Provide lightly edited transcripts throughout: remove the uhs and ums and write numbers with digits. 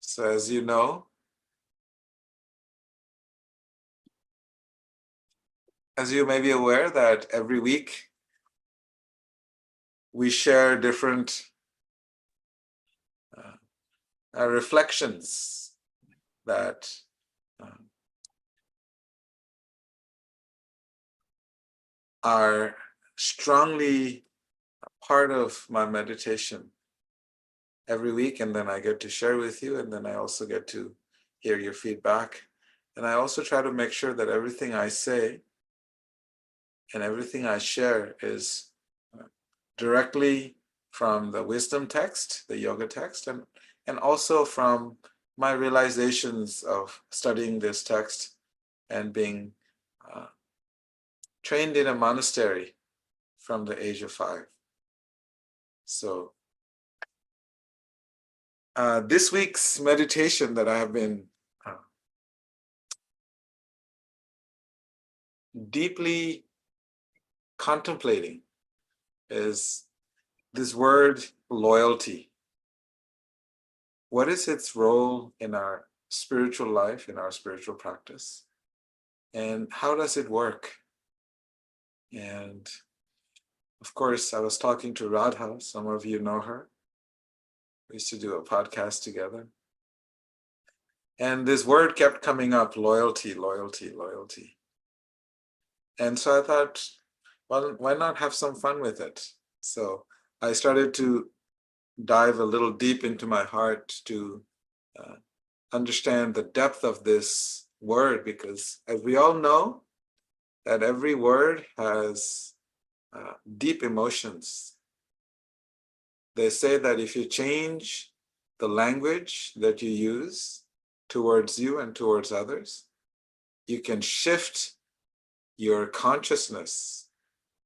So as you know, as you may be aware, that every week we share different reflections that are strongly part of my meditation every week, and then I get to share with you, and then I also get to hear your feedback. And I also try to make sure that everything I say and everything I share is directly from the wisdom text, the yoga text, and also from my realizations of studying this text and being trained in a monastery from the age of 5. So this week's meditation that I have been deeply contemplating is this word loyalty. What is its role in our spiritual life, in our spiritual practice? And how does it work? And of course, I was talking to Radha. Some of you know her. We used to do a podcast together. And this word kept coming up, loyalty, loyalty, loyalty. And so I thought, well, why not have some fun with it? So I started to dive a little deep into my heart to understand the depth of this word, because as we all know, that every word has deep emotions. They say that if you change the language that you use towards you and towards others, you can shift your consciousness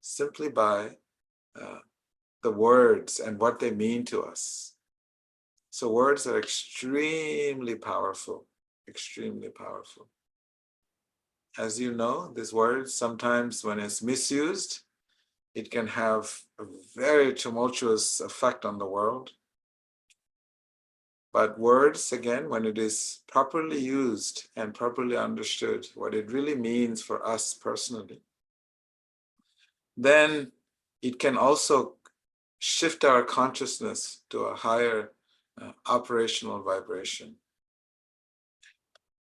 simply by the words and what they mean to us. So words are extremely powerful, extremely powerful. As you know, this word sometimes when it's misused, it can have a very tumultuous effect on the world. But words, again, when it is properly used and properly understood, what it really means for us personally, then it can also shift our consciousness to a higher operational vibration.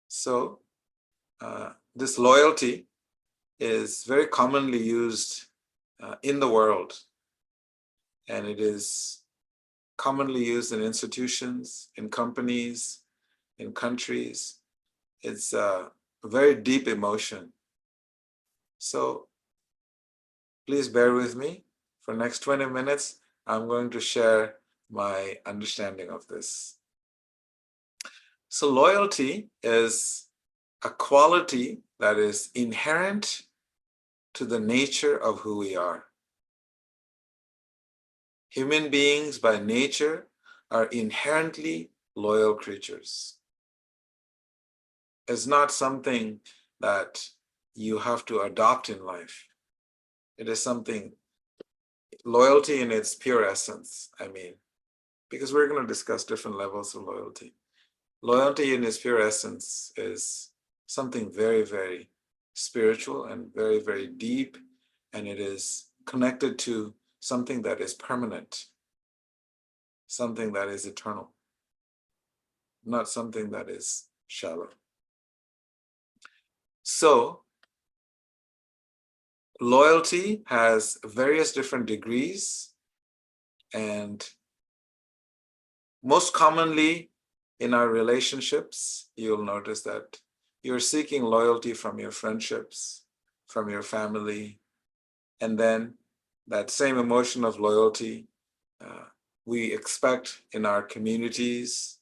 So this loyalty is very commonly used in the world, and it is commonly used in institutions, in companies, in countries. It's a very deep emotion. So please bear with me. For the next 20 minutes, I'm going to share my understanding of this. So loyalty is a quality that is inherent to the nature of who we are. Human beings by nature are inherently loyal creatures. It's not something that you have to adopt in life. It is something, loyalty in its pure essence, because we're going to discuss different levels of loyalty. Loyalty in its pure essence is something very, very spiritual and very, very deep, and it is connected to something that is permanent, something that is eternal, not something that is shallow. So, loyalty has various different degrees, and most commonly in our relationships, you'll notice that you're seeking loyalty from your friendships, from your family, and then that same emotion of loyalty we expect in our communities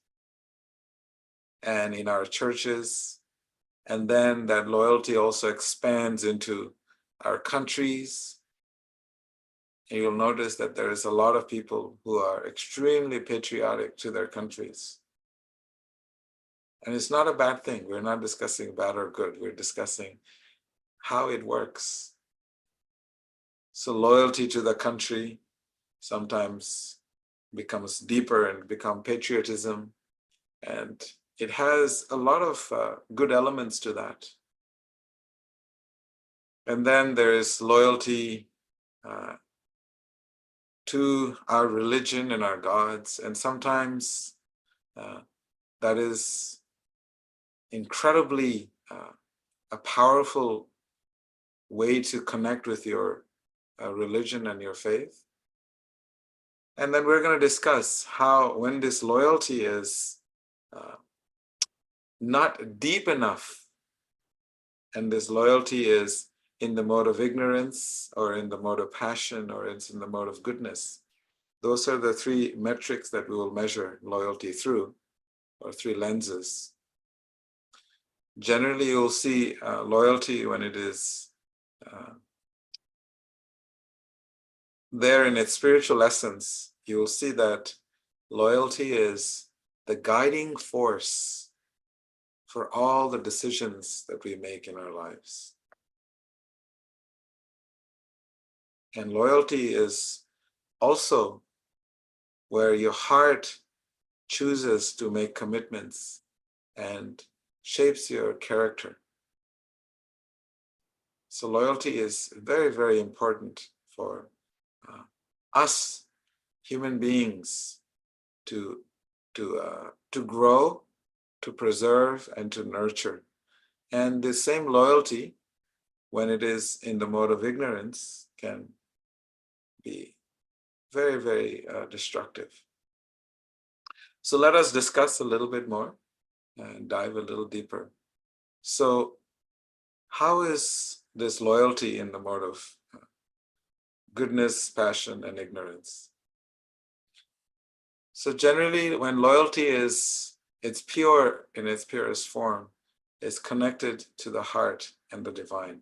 and in our churches. And then that loyalty also expands into our countries. And you'll notice that there is a lot of people who are extremely patriotic to their countries. And it's not a bad thing. We're not discussing bad or good. We're discussing how it works. So loyalty to the country sometimes becomes deeper and become patriotism. And it has a lot of good elements to that. And then there is loyalty to our religion and our gods. And sometimes that is incredibly a powerful way to connect with your religion and your faith. And then we're going to discuss how, when this loyalty is not deep enough, and this loyalty is in the mode of ignorance, or in the mode of passion, or it's in the mode of goodness. Those are the three metrics that we will measure loyalty through, or three lenses. Generally, you'll see loyalty when it is there in its spiritual essence. You'll see that loyalty is the guiding force for all the decisions that we make in our lives. And loyalty is also where your heart chooses to make commitments and shapes your character. So loyalty is very, very important for us human beings to grow, to preserve, and to nurture. And the same loyalty, when it is in the mode of ignorance, can be very, very destructive. So let us discuss a little bit more and dive a little deeper. So how is this loyalty in the mode of goodness, passion, and ignorance? So generally, when loyalty is it's pure in its purest form, is connected to the heart and the divine.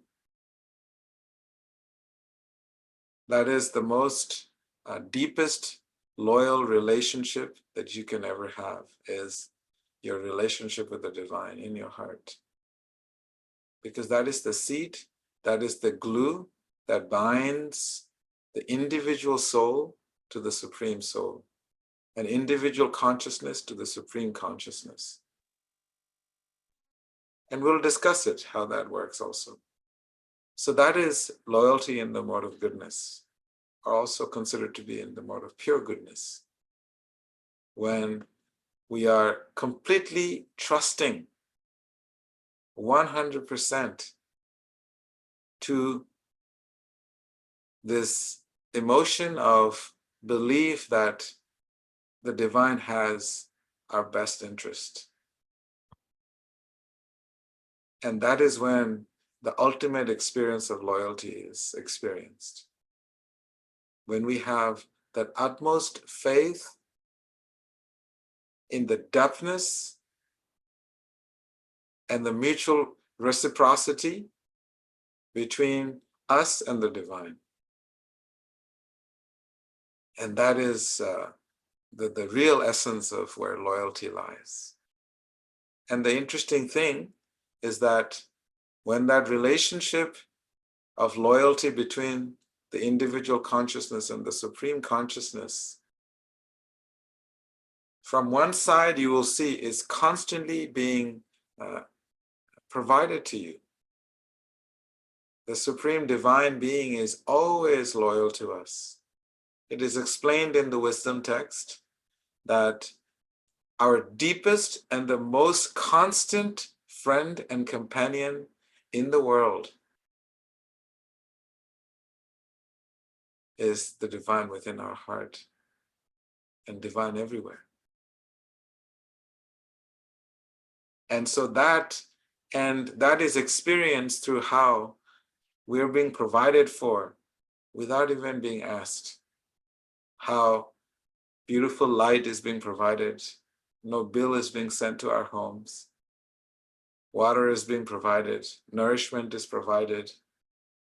That is the most deepest loyal relationship that you can ever have, is your relationship with the divine in your heart. Because that is the seat, that is the glue that binds the individual soul to the supreme soul, an individual consciousness to the supreme consciousness. And we'll discuss it, how that works also. So that is loyalty in the mode of goodness, are also considered to be in the mode of pure goodness. When we are completely trusting 100% to this emotion of belief that the divine has our best interest. And that is when the ultimate experience of loyalty is experienced. When we have that utmost faith in the depthness and the mutual reciprocity between us and the divine. And that is the real essence of where loyalty lies. And the interesting thing is that when that relationship of loyalty between the individual consciousness and the supreme consciousness, from one side you will see is constantly being provided to you. The supreme divine being is always loyal to us. It is explained in the wisdom text that our deepest and the most constant friend and companion in the world is the divine within our heart, and divine everywhere. And so that is experienced through how we're being provided for without even being asked. How beautiful light is being provided. No bill is being sent to our homes. Water is being provided. Nourishment is provided.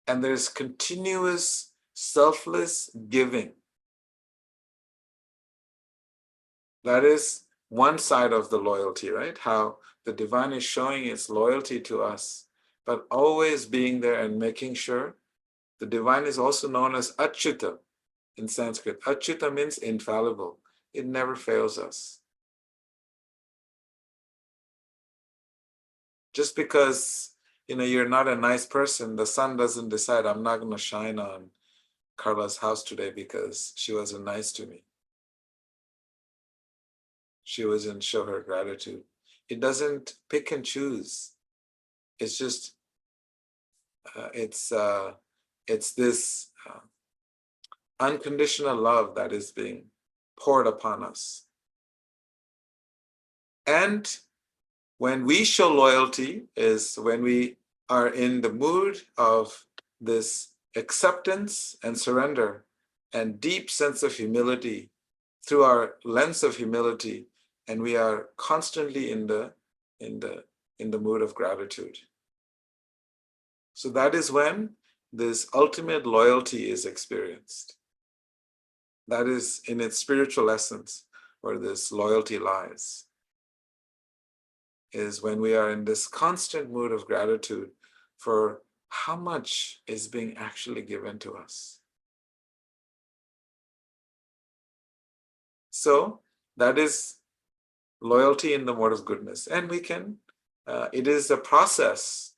And there's continuous selfless giving. That is one side of the loyalty, right? How the divine is showing its loyalty to us, but always being there and making sure. The divine is also known as Achyuta in Sanskrit. Achyuta means infallible. It never fails us. Just because you're not a nice person, the sun doesn't decide I'm not going to shine on Carla's house today because she wasn't nice to me. She wasn't show her gratitude. It doesn't pick and choose. It's just it's this unconditional love that is being poured upon us. And when we show loyalty is when we are in the mood of this acceptance and surrender and deep sense of humility through our lens of humility, and we are constantly in the mood of gratitude. So that is when this ultimate loyalty is experienced. That is in its spiritual essence where this loyalty lies, is when we are in this constant mood of gratitude for how much is being actually given to us. So that is loyalty in the mode of goodness. And we can, it is a process.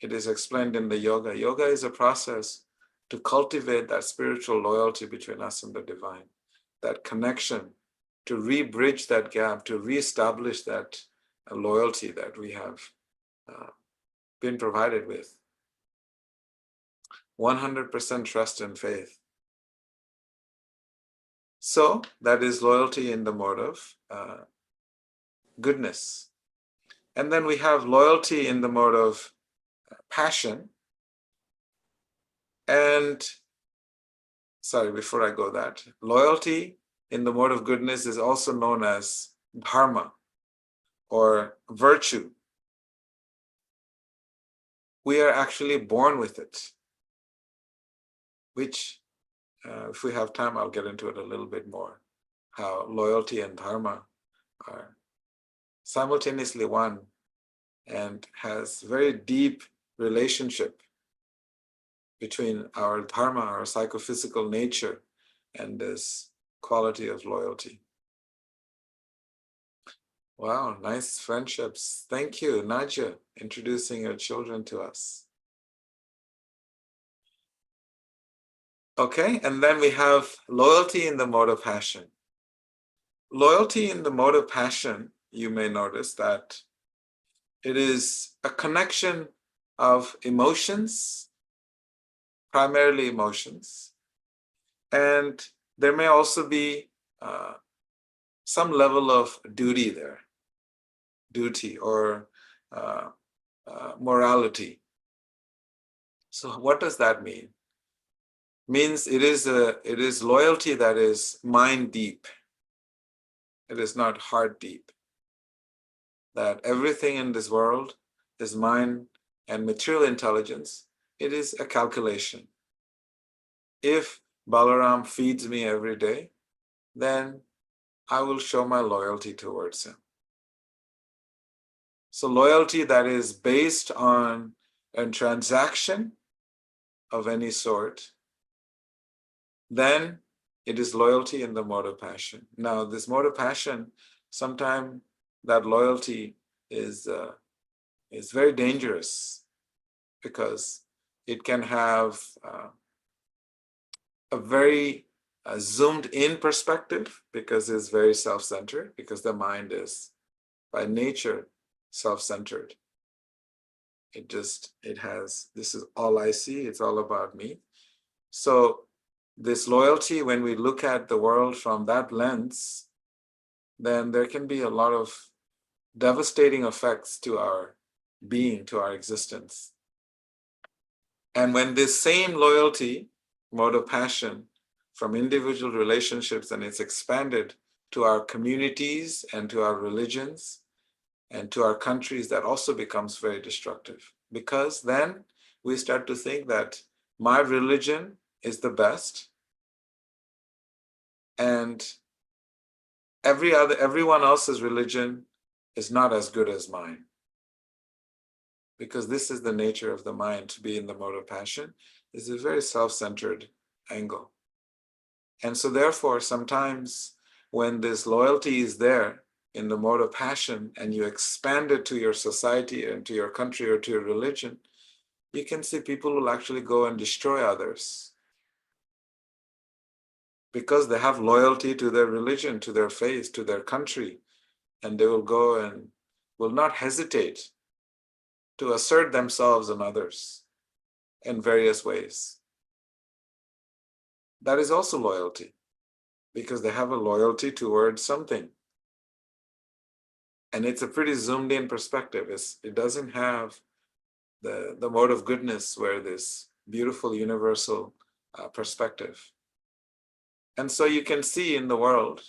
It is explained in the yoga. Yoga is a process to cultivate that spiritual loyalty between us and the divine, that connection, to re-bridge that gap, to re-establish that loyalty that we have been provided with. 100% trust and faith. So that is loyalty in the mode of goodness. And then we have loyalty in the mode of passion. And sorry, before I go that, loyalty in the mode of goodness is also known as dharma or virtue. We are actually born with it, which if we have time, I'll get into it a little bit more, how loyalty and dharma are simultaneously one and has very deep relationship between our dharma, our psychophysical nature, and this quality of loyalty. Wow, nice friendships. Thank you, Nadia, introducing your children to us. Okay, and then we have loyalty in the mode of passion. Loyalty in the mode of passion, you may notice that it is a connection of emotions, primarily emotions, and there may also be some level of duty there, duty or morality. So what does that mean? Means it is loyalty that is mind deep. It is not heart deep. That everything in this world is mind and material intelligence. It is a calculation. If Balaram feeds me every day, then I will show my loyalty towards him. So loyalty that is based on a transaction of any sort, then it is loyalty in the mode of passion. Now, this mode of passion, sometimes that loyalty is very dangerous because it can have a very zoomed in perspective because it's very self-centered, because the mind is by nature self-centered. It has, this is all I see, it's all about me. So this loyalty, when we look at the world from that lens, then there can be a lot of devastating effects to our being, to our existence. And when this same loyalty, mode of passion, from individual relationships, and it's expanded to our communities and to our religions and to our countries, that also becomes very destructive. Because then we start to think that my religion is the best, and everyone else's religion is not as good as mine. Because this is the nature of the mind, to be in the mode of passion is a very self-centered angle. And so therefore, sometimes when this loyalty is there, in the mode of passion and you expand it to your society and to your country or to your religion, you can see people will actually go and destroy others because they have loyalty to their religion, to their faith, to their country, and they will go and will not hesitate to assert themselves and others in various ways. That is also loyalty, because they have a loyalty towards something. And it's a pretty zoomed in perspective. It doesn't have the mode of goodness where this beautiful universal perspective. And so you can see in the world,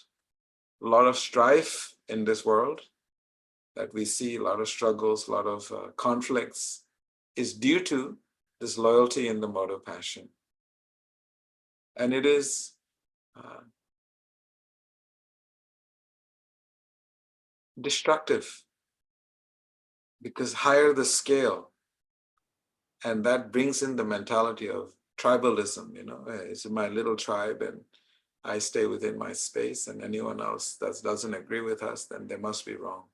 a lot of strife in this world that we see, a lot of struggles, a lot of conflicts is due to this loyalty in the mode of passion. And it is destructive because higher the scale, and that brings in the mentality of tribalism, it's my little tribe and I stay within my space, and anyone else that doesn't agree with us, then they must be wrong.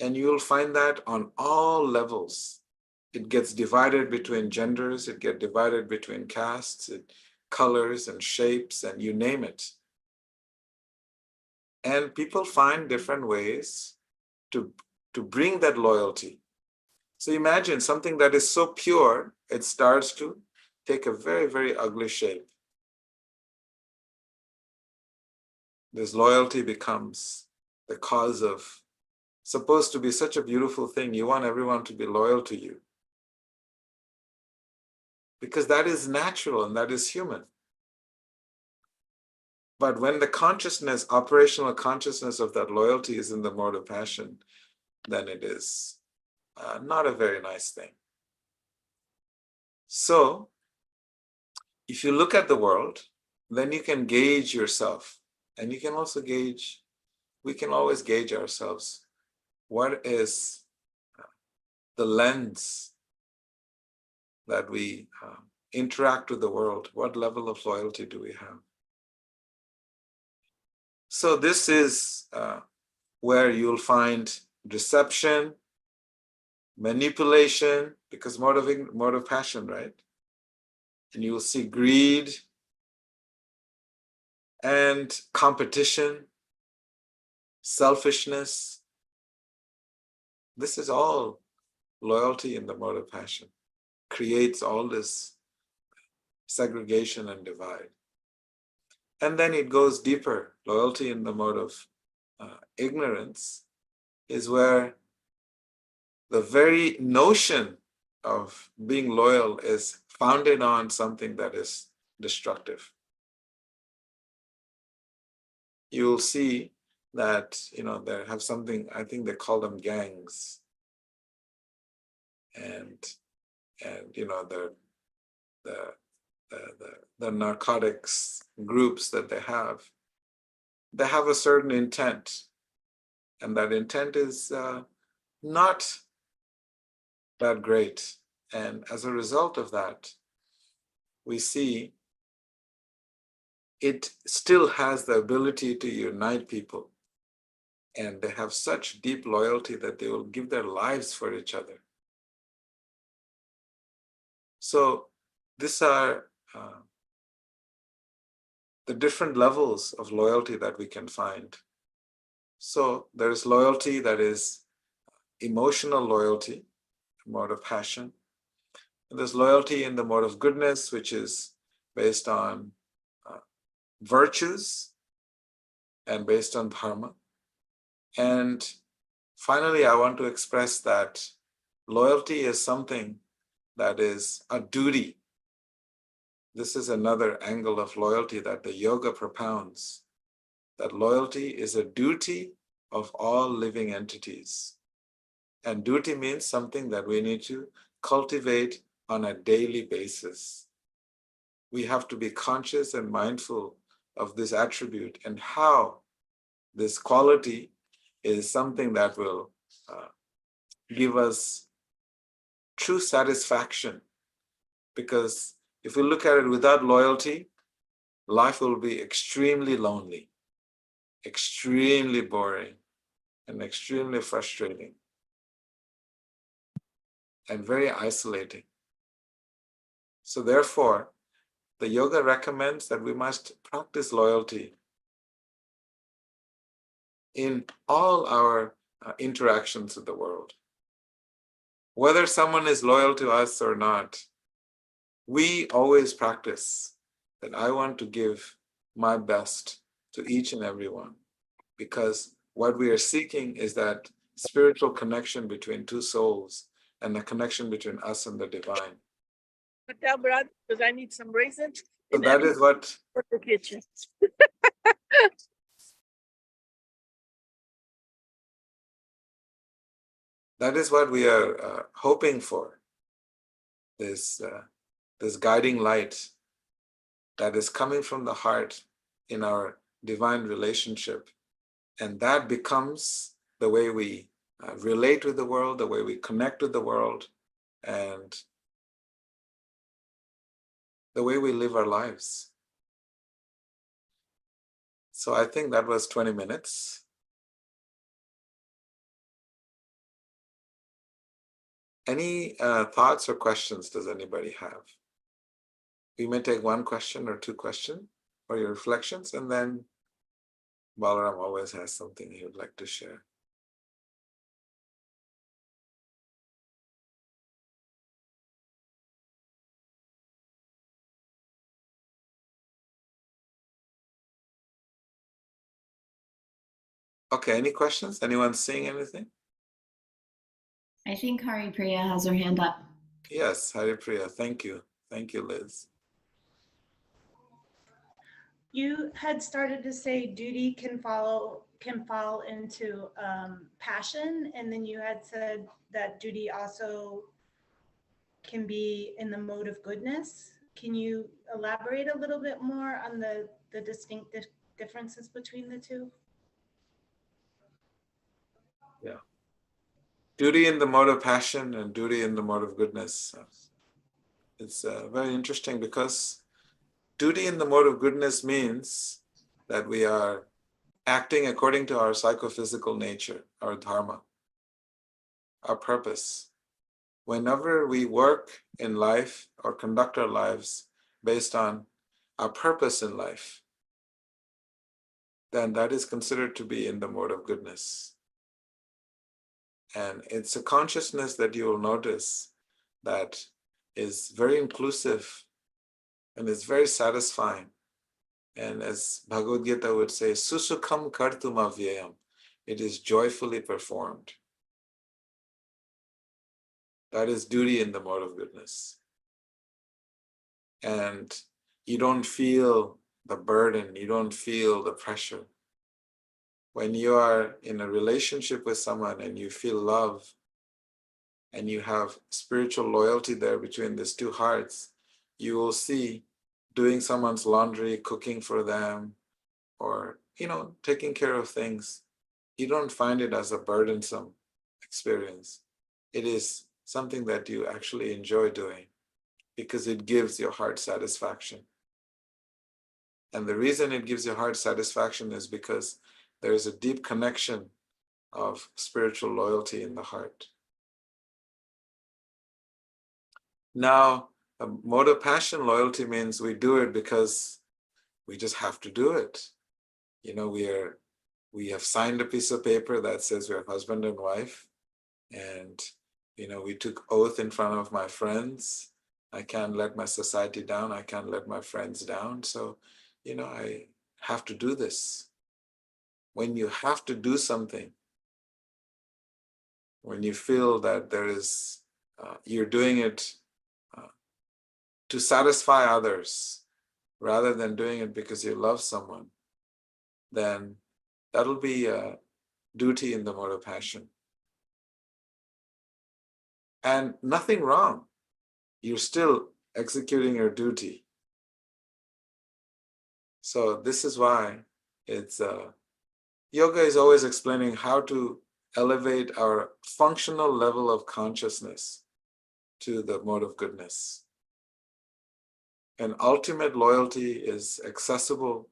And you'll find that on all levels. It gets divided between genders, it gets divided between castes, colors and shapes, and you name it. And people find different ways to bring that loyalty. So imagine something that is so pure, it starts to take a very, very ugly shape. This loyalty becomes the cause of, supposed to be such a beautiful thing. You want everyone to be loyal to you, because that is natural and that is human. But when the consciousness, operational consciousness of that loyalty is in the mode of passion, then it is not a very nice thing. So if you look at the world, then you can gauge yourself, and you can also gauge, we can always gauge ourselves. What is the lens that we interact with the world? What level of loyalty do we have? So this is where you'll find deception, manipulation, because mode of passion, right? And you'll see greed and competition, selfishness. This is all loyalty in the mode of passion. Creates all this segregation and divide. And then it goes deeper. Loyalty in the mode of ignorance is where the very notion of being loyal is founded on something that is destructive. You'll see that, they have something, I think they call them gangs. And the narcotics groups that they have a certain intent. And that intent is not that great. And as a result of that, we see it still has the ability to unite people. And they have such deep loyalty that they will give their lives for each other. So these are the different levels of loyalty that we can find. So there is loyalty that is emotional loyalty, mode of passion. And there's loyalty in the mode of goodness, which is based on virtues and based on dharma. And finally, I want to express that loyalty is something that is a duty. This is another angle of loyalty that the yoga propounds, that loyalty is a duty of all living entities. And duty means something that we need to cultivate on a daily basis. We have to be conscious and mindful of this attribute and how this quality is something that will give us true satisfaction. Because if we look at it without loyalty, life will be extremely lonely. extremely boring and extremely frustrating and very isolating. So therefore, the yoga recommends that we must practice loyalty in all our interactions with the world. Whether someone is loyal to us or not, we always practice that I want to give my best to each and every one, because what we are seeking is that spiritual connection between two souls and the connection between us and the divine. Put down, Brad, because I need some raisins. So that is what for the kitchen. that is what we are hoping for. This guiding light that is coming from the heart in our divine relationship, and that becomes the way we relate with the world, the way we connect with the world, and the way we live our lives. So I think that was 20 minutes. Any thoughts or questions does anybody have? We may take one question or two questions for your reflections, and then Balaram always has something he would like to share. Okay, any questions? Anyone seeing anything? I think Hari Priya has her hand up. Yes, Haripriya, thank you. Thank you, Liz. You had started to say duty can fall into passion, and then you had said that duty also can be in the mode of goodness. Can you elaborate a little bit more on the distinct differences between the two? Yeah. Duty in the mode of passion and duty in the mode of goodness. It's very interesting, because duty in the mode of goodness means that we are acting according to our psychophysical nature, our dharma, our purpose. Whenever we work in life or conduct our lives based on our purpose in life, then that is considered to be in the mode of goodness. And it's a consciousness that you will notice that is very inclusive and is very satisfying. And as Bhagavad Gita would say, Susukham kartum avyayam, it is joyfully performed. That is duty in the mode of goodness. And you don't feel the burden, you don't feel the pressure. When you are in a relationship with someone and you feel love and you have spiritual loyalty there between these two hearts, you will see doing someone's laundry, cooking for them, or, taking care of things. You don't find it as a burdensome experience. It is something that you actually enjoy doing because it gives your heart satisfaction. And the reason it gives your heart satisfaction is because there is a deep connection of spiritual loyalty in the heart. Now, a mode of passion loyalty means we do it because we just have to do it. We have signed a piece of paper that says we're husband and wife, and we took oath in front of my friends. I can't let my society down. I can't let my friends down. So, I have to do this. When you have to do something, when you feel that you're doing it to satisfy others rather than doing it because you love someone, then that'll be a duty in the mode of passion. And nothing wrong. You're still executing your duty. So this is why yoga is always explaining how to elevate our functional level of consciousness to the mode of goodness. And ultimate loyalty is accessible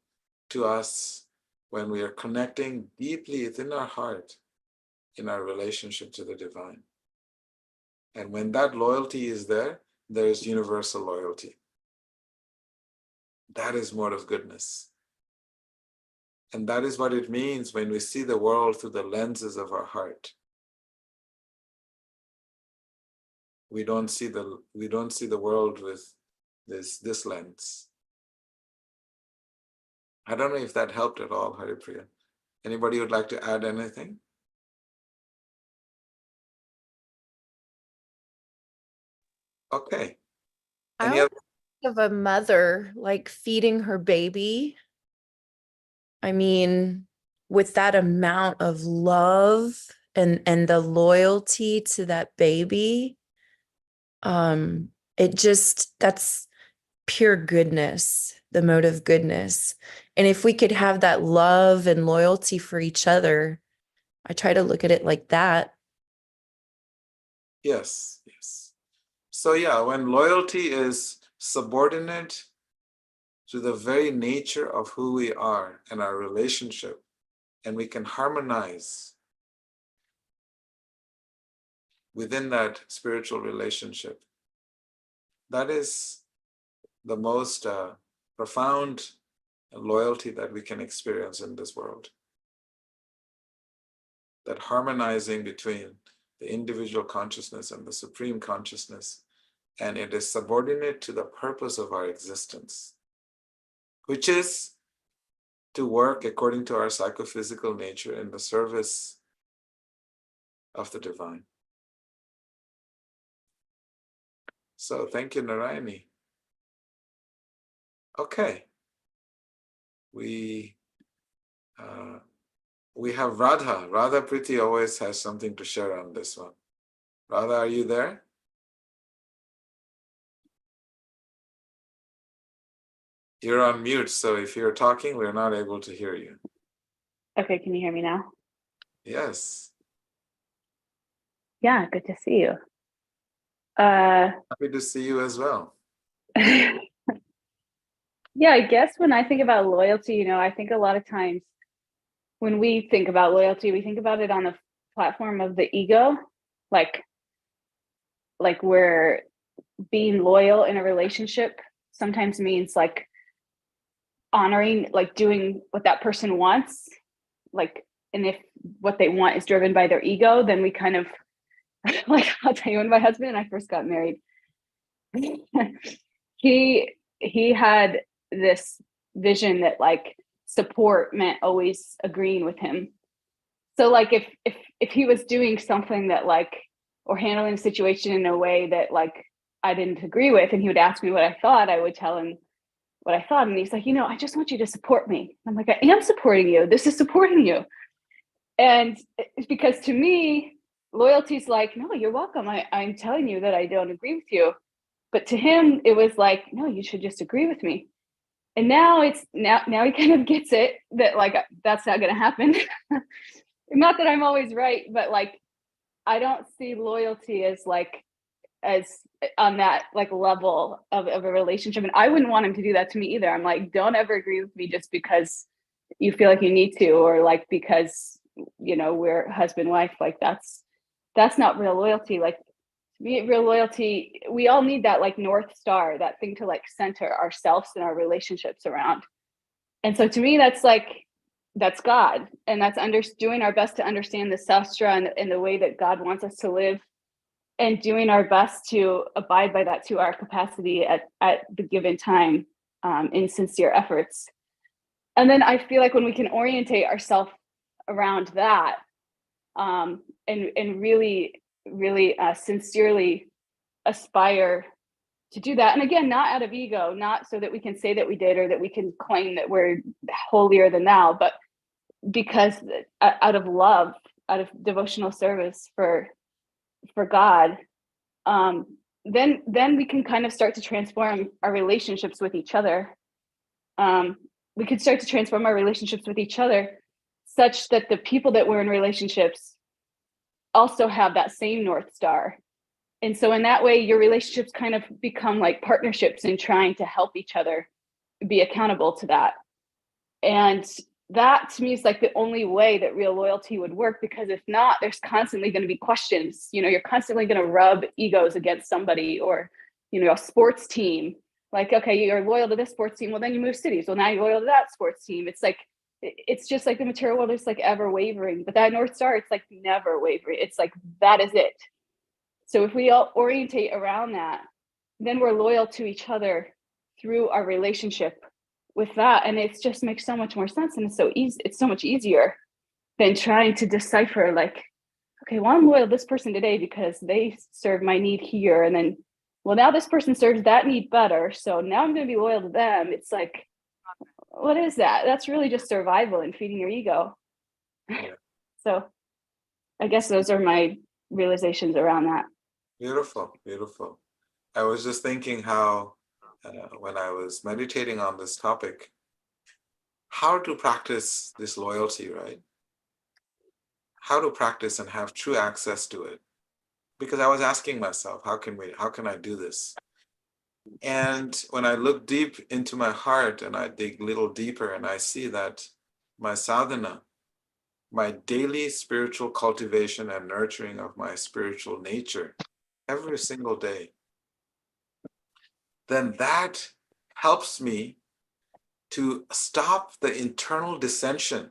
to us when we are connecting deeply within our heart in our relationship to the divine. And when that loyalty is there, there is universal loyalty. That is mode of goodness. And that is what it means when we see the world through the lenses of our heart. We don't see the world with this lens. I don't know if that helped at all, Haripriya. Anybody would like to add anything? Okay. I Any always other? think of a mother like feeding her baby. I mean, with that amount of love and the loyalty to that baby, that's pure goodness, the mode of goodness. And if we could have that love and loyalty for each other, I try to look at it like that. Yes, yes. So yeah, when loyalty is subordinate to the very nature of who we are and our relationship, and we can harmonize within that spiritual relationship, that is the most profound loyalty that we can experience in this world. That harmonizing between the individual consciousness and the supreme consciousness, and it is subordinate to the purpose of our existence, which is to work according to our psychophysical nature in the service of the divine. So thank you, Narayani. Okay. We have Radha. Radha Priti always has something to share on this one. Radha, are you there? You're on mute, so if you're talking, we're not able to hear you. Okay, can you hear me now? Yes. Yeah, good to see you. Happy to see you as well. Yeah, I guess when I think about loyalty, I think a lot of times when we think about loyalty, we think about it on the platform of the ego, like where being loyal in a relationship sometimes means like honoring, like doing what that person wants, like, and if what they want is driven by their ego, then we kind of like, I'll tell you, when my husband and I first got married, he had this vision that like support meant always agreeing with him. So like if he was doing something that like, or handling a situation in a way that like I didn't agree with, and he would ask me what I thought, I would tell him what I thought. And he's like, I just want you to support me. I'm like, I am supporting you. This is supporting you. And it's because to me, loyalty is like, no, you're welcome. I'm telling you that I don't agree with you. But to him, it was like, no, you should just agree with me. And now now he kind of gets it that like, that's not going to happen. Not that I'm always right, but like, I don't see loyalty as on that like level of a relationship. And I wouldn't want him to do that to me either. I'm like, don't ever agree with me just because you feel like you need to, or like, because, we're husband, wife, like that's not real loyalty. Like, to me, real loyalty, we all need that like North Star, that thing to like center ourselves and our relationships around. And so to me, that's God. And that's doing our best to understand the sastra and the way that God wants us to live, and doing our best to abide by that to our capacity at the given time, in sincere efforts. And then I feel like when we can orientate ourselves around that, and really, really sincerely aspire to do that. And again, not out of ego, not so that we can say that we did, or that we can claim that we're holier than thou, but because out of love, out of devotional service for God, then we can kind of start to transform our relationships with each other. We could start to transform our relationships with each other such that the people that we're in relationships also have that same North Star. And so in that way, your relationships kind of become like partnerships in trying to help each other be accountable to that. And that to me is like the only way that real loyalty would work, because if not, there's constantly going to be questions. You know, you're constantly going to rub egos against somebody, or, you know, a sports team. Like, okay, you're loyal to this sports team. Well, then you move cities. Well, now you're loyal to that sports team. It's like, it's just like the material world is like ever wavering, but that North Star, it's like never wavering. It's like, that is it. So if we all orientate around that, then we're loyal to each other through our relationship with that. And it just makes so much more sense. And it's so easy. It's so much easier than trying to decipher, like, okay, well, I'm loyal to this person today because they serve my need here. And then, well, now this person serves that need better, so now I'm going to be loyal to them. It's like, what is that? That's really just survival and feeding your ego. Yeah. So I guess those are my realizations around that. Beautiful, beautiful. I was just thinking how, when I was meditating on this topic, how to practice this loyalty, right? How to practice and have true access to it. Because I was asking myself, how can I do this? And when I look deep into my heart and I dig a little deeper, and I see that my sadhana, my daily spiritual cultivation and nurturing of my spiritual nature every single day, then that helps me to stop the internal dissension.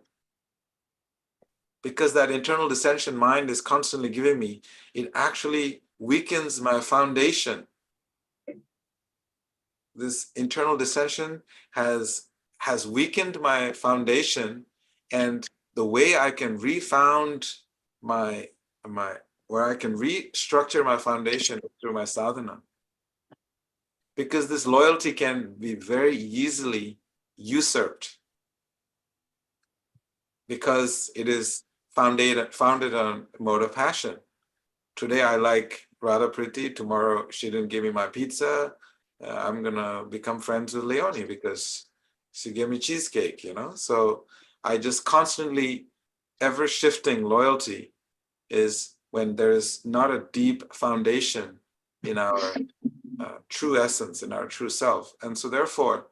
Because that internal dissension mind is constantly giving me, it actually weakens my foundation. This internal dissension has weakened my foundation, and the way I can refound where I can restructure my foundation through my sadhana. Because this loyalty can be very easily usurped, because it is founded on mode of passion. Today I like Radha Priti, tomorrow she didn't give me my pizza. I'm gonna become friends with Leonie because she gave me cheesecake, you know? So I just constantly, ever shifting loyalty is when there is not a deep foundation in our true essence, in our true self. And so therefore,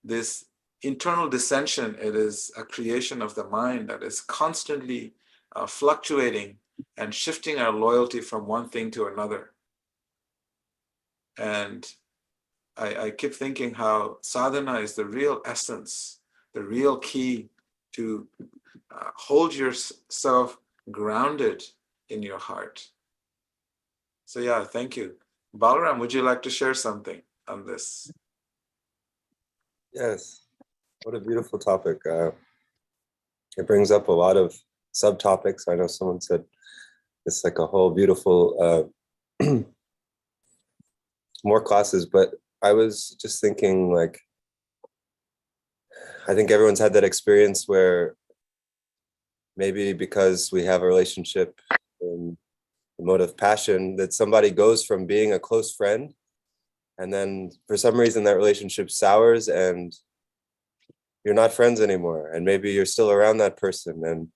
this internal dissension, it is a creation of the mind that is constantly fluctuating and shifting our loyalty from one thing to another. And I keep thinking how sadhana is the real essence, the real key to hold yourself grounded in your heart. So yeah, thank you. Balaram, would you like to share something on this? Yes, what a beautiful topic. It brings up a lot of subtopics. I know someone said it's like a whole beautiful more classes, but I was just thinking, like, I think everyone's had that experience where maybe because we have a relationship in the mode of passion, that somebody goes from being a close friend, and then for some reason that relationship sours and you're not friends anymore. And maybe you're still around that person, and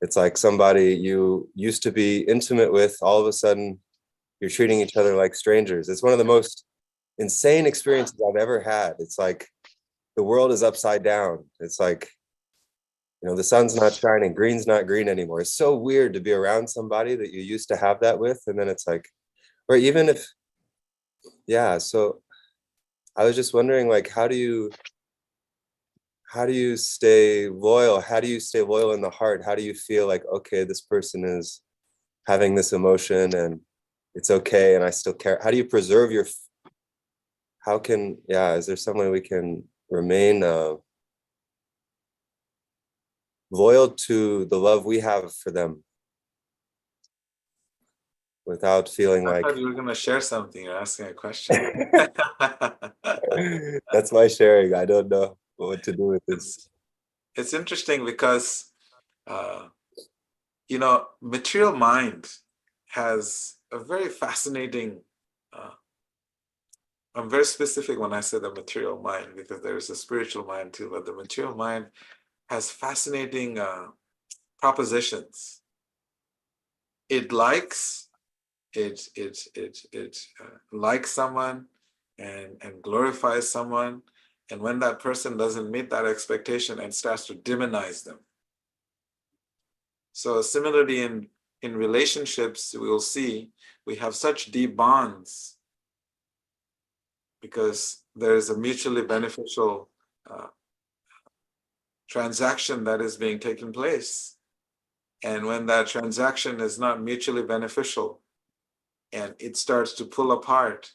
it's like somebody you used to be intimate with, all of a sudden you're treating each other like strangers. It's one of the most insane experiences I've ever had. It's like the world is upside down. It's like, you know, the sun's not shining, green's not green anymore. It's so weird to be around somebody that you used to have that with. And then it's like, or even if, yeah. So I was just wondering, like, how do you stay loyal? How do you stay loyal in the heart? How do you feel like, okay, this person is having this emotion and it's okay and I still care? How do you preserve your, is there some way we can remain loyal to the love we have for them without feeling I like thought you were going to share something. You're asking a question. that's my sharing. I don't know what to do with this. It's interesting because, you know, material mind has a very fascinating, I'm very specific when I say the material mind, because there's a spiritual mind too, but the material mind has fascinating propositions. It likes likes someone and glorifies someone, And when that person doesn't meet that expectation, it starts to demonize them. So similarly in relationships, we will see we have such deep bonds because there is a mutually beneficial transaction that is being taken place. And when that transaction is not mutually beneficial and it starts to pull apart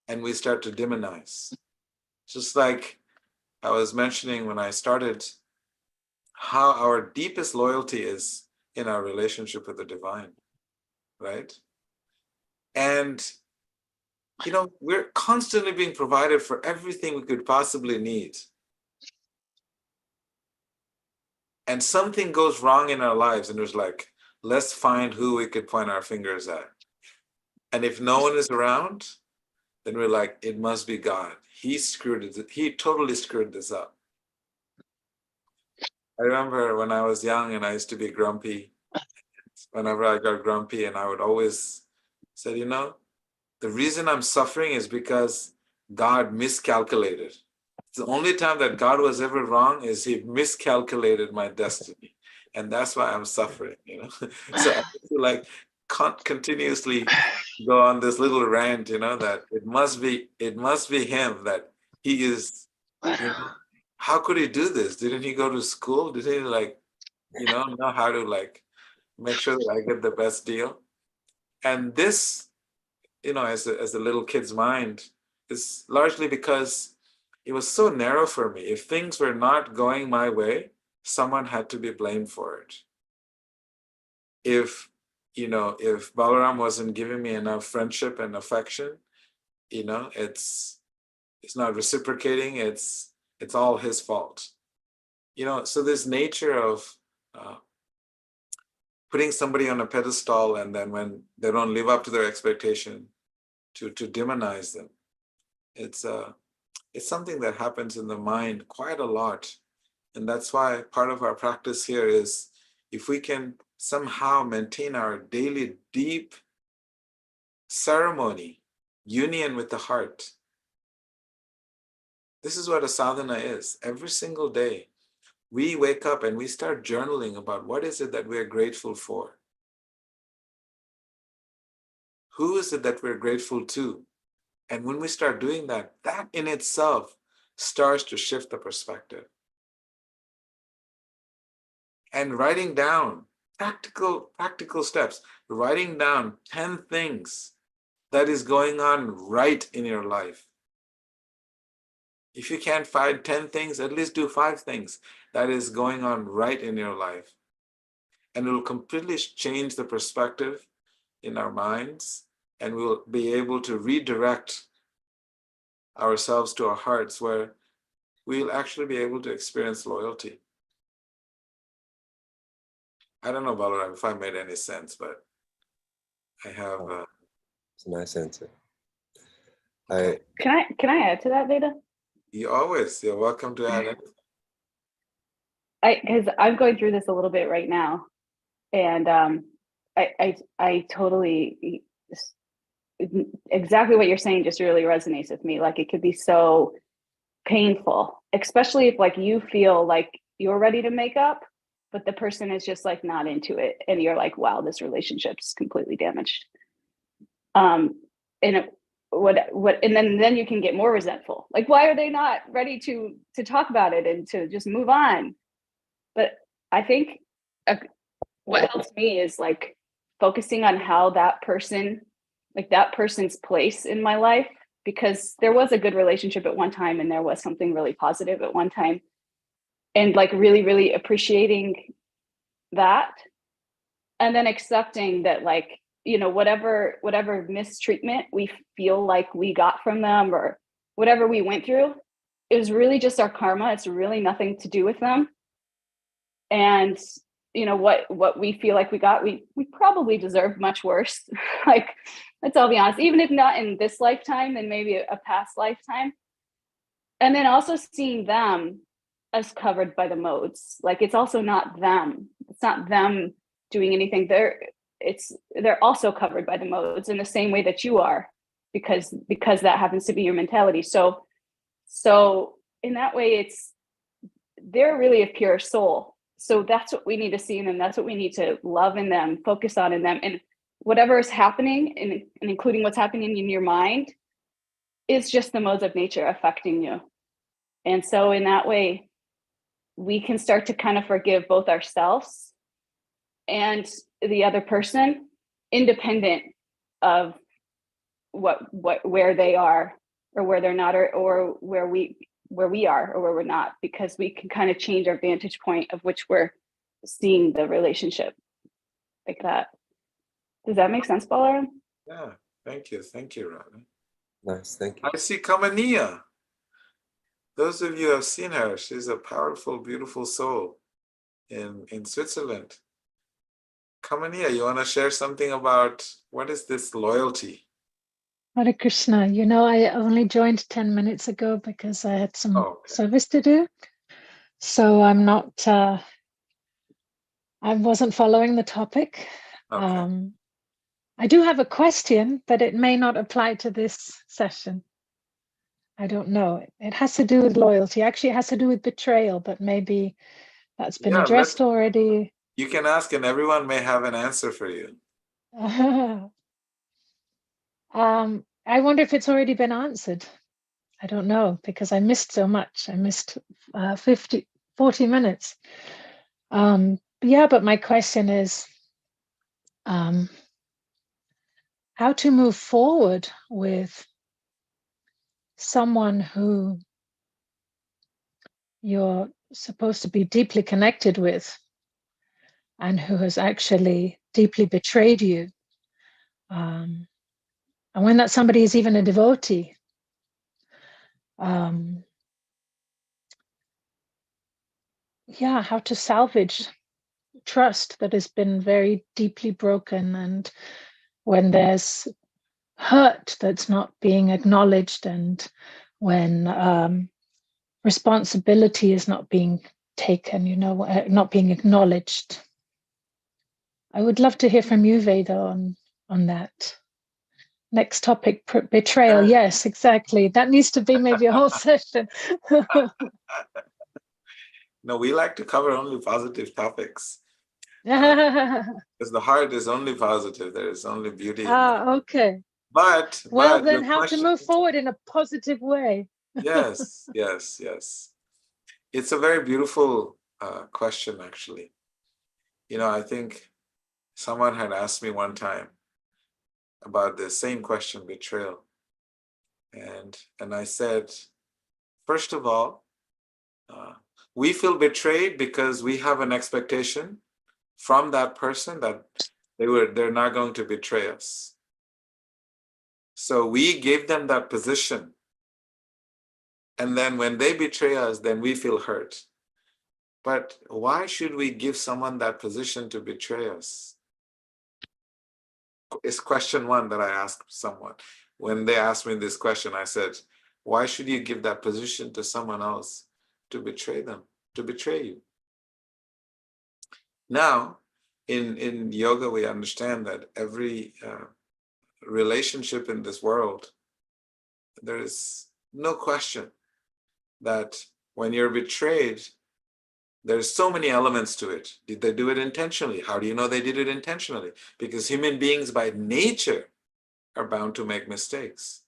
and we start to demonize. Just like I was mentioning when I started, how our deepest loyalty is in our relationship with the divine, right? And, you know, we're constantly being provided for everything we could possibly need. And something goes wrong in our lives, and it's like, let's find who we could point our fingers at. And if no one is around, then we're like, it must be God. He screwed it. He totally screwed this up. I remember when I was young and I used to be grumpy. Whenever I got grumpy, and I would always say, you know, the reason I'm suffering is because God miscalculated. The only time that God was ever wrong is he miscalculated my destiny. And that's why I'm suffering, you know. So I feel like continuously go on this little rant, you know, that it must be him, that he is, you know, how could he do this? Didn't he go to school? Didn't he like, you know how to like make sure that I get the best deal? And this, you know, as a little kid's mind, is largely because it was so narrow for me. If things were not going my way, someone had to be blamed for it. If, you know, if Balaram wasn't giving me enough friendship and affection, you know, it's not reciprocating, it's all his fault. You know, so this nature of putting somebody on a pedestal, and then when they don't live up to their expectation, to demonize them. It's something that happens in the mind quite a lot. And that's why part of our practice here is, if we can somehow maintain our daily deep ceremony, union with the heart. This is what a sadhana is. Every single day, we wake up and we start journaling about what is it that we're grateful for. Who is it that we're grateful to? And when we start doing that, that in itself starts to shift the perspective. And writing down practical steps, writing down 10 things that is going on right in your life. If you can't find 10 things, at least do 5 things that is going on right in your life. And it will completely change the perspective in our minds, and we'll be able to redirect ourselves to our hearts, where we'll actually be able to experience loyalty. I don't know, Balaram, if I made any sense, but I have. It's a nice answer. Okay. Can I add to that, Veda? You're welcome to add it. Because I'm going through this a little bit right now, and I totally, exactly what you're saying just really resonates with me. Like, it could be so painful, especially if like you feel like you're ready to make up, but the person is just like not into it, and you're like, wow, this relationship's completely damaged. And then you can get more resentful. Like, why are they not ready to talk about it and to just move on? But I think what helps me is like focusing on how that person, like that person's place in my life, because there was a good relationship at one time, and there was something really positive at one time, and like really, really appreciating that, and then accepting that, like, you know, whatever mistreatment we feel like we got from them, or whatever we went through, it was really just our karma. It's really nothing to do with them. And you know, what we feel like we got, we probably deserve much worse. Like, let's all be honest, even if not in this lifetime, then maybe a past lifetime. And then also seeing them as covered by the modes. Like, it's also not them. It's not them doing anything. They're also covered by the modes in the same way that you are, because that happens to be your mentality. So in that way, they're really a pure soul. So that's what we need to see in them. That's what we need to love in them, focus on in them. And whatever is happening, and including what's happening in your mind, is just the modes of nature affecting you. And so in that way, we can start to kind of forgive both ourselves and the other person, independent of where they are, or where they're not, or where we are, or where we're not, because we can kind of change our vantage point of which we're seeing the relationship like that. Does that make sense, Balaram? Yeah, thank you, Radha. Nice, thank you. I see Kamania. Those of you who have seen her, she's a powerful, beautiful soul in Switzerland. Kamania, you want to share something about what is this loyalty? Hare Krishna, I only joined 10 minutes ago because I had some Okay. service to do. So I'm not, I wasn't following the topic. Okay. I do have a question, but it may not apply to this session. I don't know. It has to do with loyalty. Actually, it has to do with betrayal, but maybe that's been Yeah, addressed already. you can ask and everyone may have an answer for you. I wonder if it's already been answered. I don't know, because I missed so much. I missed 40 minutes. Yeah, but my question is how to move forward with someone who you're supposed to be deeply connected with and who has actually deeply betrayed you. And when that somebody is even a devotee, yeah, how to salvage trust that has been very deeply broken, and when there's hurt that's not being acknowledged, and when responsibility is not being taken, not being acknowledged. I would love to hear from you, Veda, on that. Next topic, betrayal. Yes, exactly. That needs to be maybe a whole session. No, we like to cover only positive topics. Because the heart is only positive. There is only beauty in that. Okay. But Then your how to move forward in a positive way? Yes. It's a very beautiful question, actually. I think someone had asked me one time about the same question, betrayal. And I said, first of all, we feel betrayed because we have an expectation from that person that they're not going to betray us. So we gave them that position. And then when they betray us, then we feel hurt. But why should we give someone that position to betray us? It's question one that I asked someone. When they asked me this question, I said, why should you give that position to someone else to betray them, to betray you? Now, in yoga, we understand that every relationship in this world, there is no question that when you're betrayed, there's so many elements to it. Did they do it intentionally? How do you know they did it intentionally? Because human beings by nature are bound to make mistakes.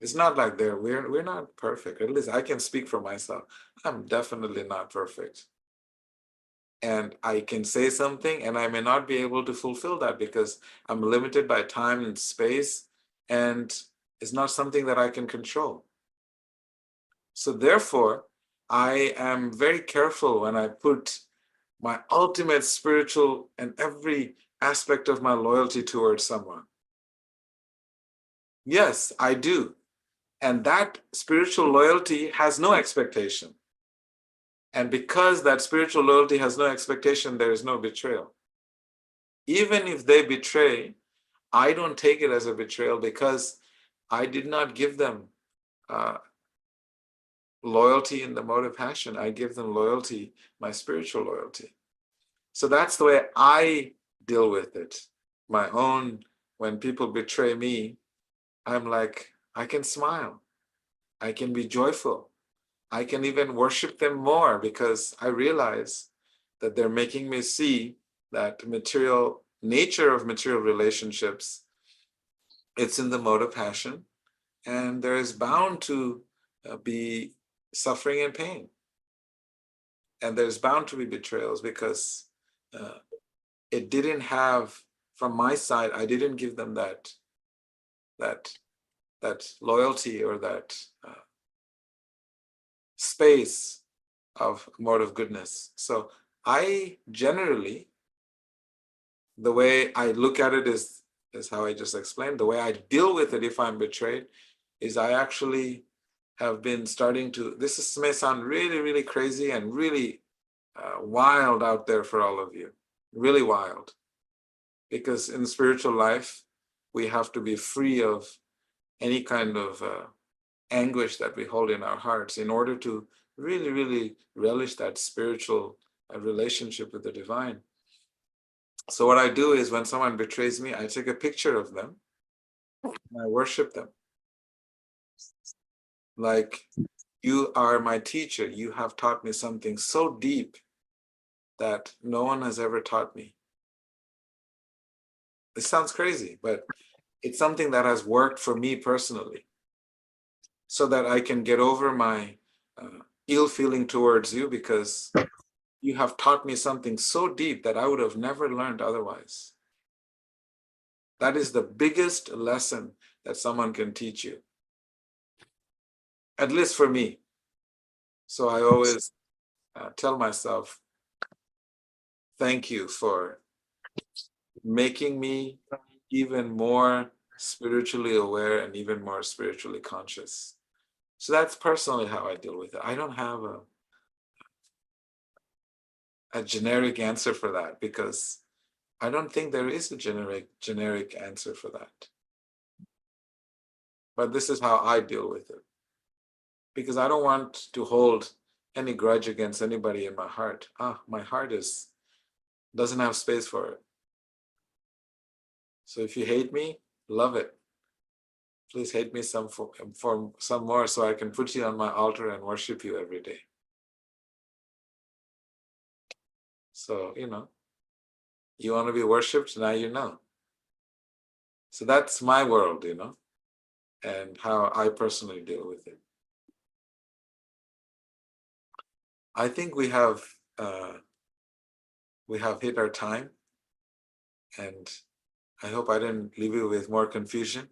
It's not like we're not perfect. At least I can speak for myself. I'm definitely not perfect. And I can say something and I may not be able to fulfill that because I'm limited by time and space, and it's not something that I can control. So therefore, I am very careful when I put my ultimate spiritual and every aspect of my loyalty towards someone. Yes, I do. And that spiritual loyalty has no expectation. And because that spiritual loyalty has no expectation, there is no betrayal. Even if they betray, I don't take it as a betrayal because I did not give them loyalty in the mode of passion. I give them loyalty, my spiritual loyalty. So that's the way I deal with it. My own, when people betray me, I'm like, I can smile. I can be joyful. I can even worship them more because I realize that they're making me see that material nature of material relationships, it's in the mode of passion, and there is bound to be suffering and pain. And there's bound to be betrayals because it didn't have, from my side, I didn't give them that loyalty or that space of mode of goodness. So I generally, the way I look at it is how I just explained. The way I deal with it if I'm betrayed is I actually have been starting to, this may sound really, really crazy and really wild out there for all of you, really wild. Because in spiritual life, we have to be free of any kind of anguish that we hold in our hearts in order to really, really relish that spiritual relationship with the divine. So what I do is when someone betrays me, I take a picture of them and I worship them. Like, you are my teacher. You have taught me something so deep that no one has ever taught me. This sounds crazy, but it's something that has worked for me personally so that I can get over my ill feeling towards you because you have taught me something so deep that I would have never learned otherwise. That is the biggest lesson that someone can teach you, at least for me. So I always tell myself, thank you for making me even more spiritually aware and even more spiritually conscious. So that's personally how I deal with it. I don't have a generic answer for that because I don't think there is a generic answer for that. But this is how I deal with it. Because I don't want to hold any grudge against anybody in my heart. My heart doesn't have space for it. So if you hate me, love it. Please hate me some for some more so I can put you on my altar and worship you every day. So, you want to be worshipped, now you know. So that's my world, and how I personally deal with it. I think we have hit our time, and I hope I didn't leave you with more confusion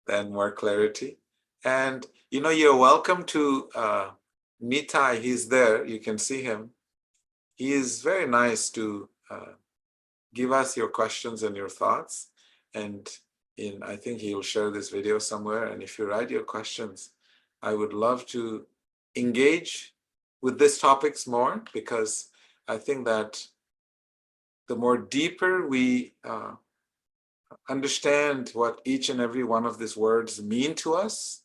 than more clarity. And you're welcome to Nitai. He's there. You can see him. He is very nice to give us your questions and your thoughts. And I think he'll share this video somewhere. And if you write your questions, I would love to engage with these topics more, because I think that the more deeper we understand what each and every one of these words mean to us,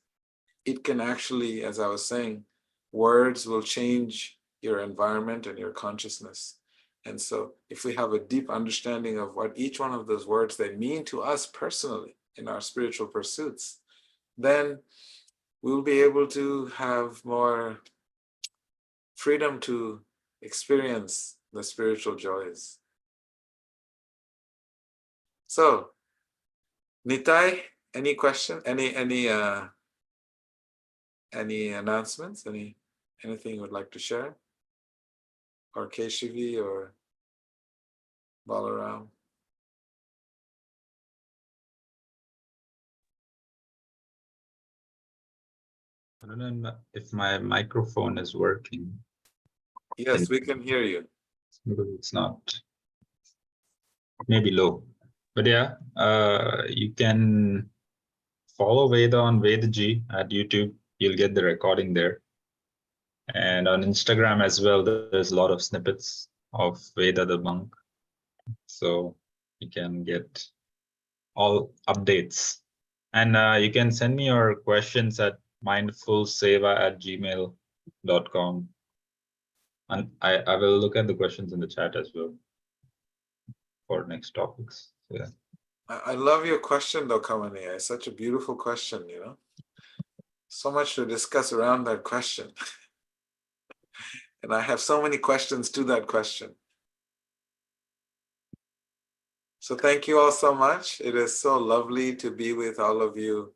it can actually, as I was saying, words will change your environment and your consciousness. And so if we have a deep understanding of what each one of those words they mean to us personally in our spiritual pursuits, then we'll be able to have more freedom to experience the spiritual joys. So, Nitai, any question? Any announcements? Anything you would like to share? Or Keshavi or Balaram? I don't know if my microphone is working. Yes, we can hear you. It's not. Maybe low. But yeah, you can follow Veda on Vedaji at YouTube. You'll get the recording there. And on Instagram as well, there's a lot of snippets of Veda the monk. So you can get all updates. And you can send me your questions at mindfulseva@gmail.com. And I will look at the questions in the chat as well for next topics. So, yeah. I love your question though, Kamani. It's such a beautiful question, you know. So much to discuss around that question. And I have so many questions to that question. So thank you all so much. It is so lovely to be with all of you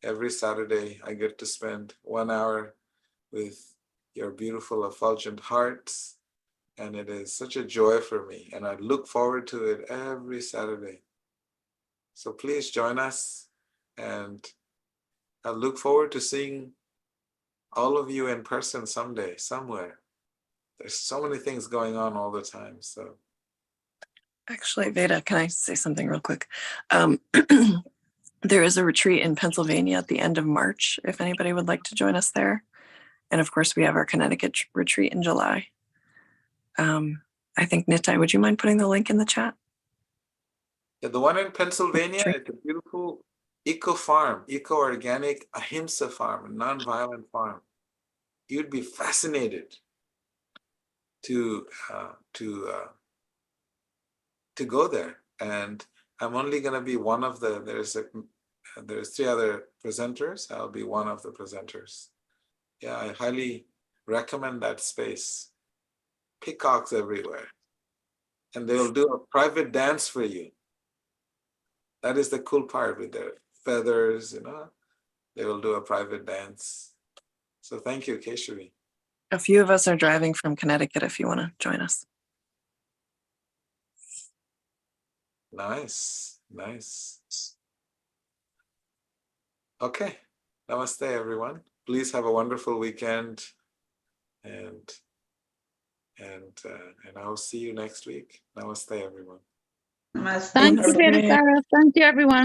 every Saturday. I get to spend 1 hour with your beautiful effulgent hearts. And it is such a joy for me. And I look forward to it every Saturday. So please join us. And I look forward to seeing all of you in person someday, somewhere. There's so many things going on all the time. So Actually, Veda, can I say something real quick? There is a retreat in Pennsylvania at the end of March, if anybody would like to join us there. And of course, we have our Connecticut retreat in July. I think, Nitai, would you mind putting the link in the chat? yeah, the one in Pennsylvania, Sure. it's a beautiful eco farm, eco-organic ahimsa farm, a non-violent farm. You'd be fascinated to go there. And I'm only going to be one of the, there's 3 other presenters. I'll be one of the presenters. Yeah, I highly recommend that space. Peacocks everywhere. And they'll do a private dance for you. That is the cool part with their feathers, you know. They will do a private dance. So thank you, Keshavi. A few of us are driving from Connecticut if you want to join us. Nice, nice. Okay, namaste, everyone. Please have a wonderful weekend, and I'll see you next week. Namaste, everyone. Thank you, Namaste. Sarah. Thank you, everyone.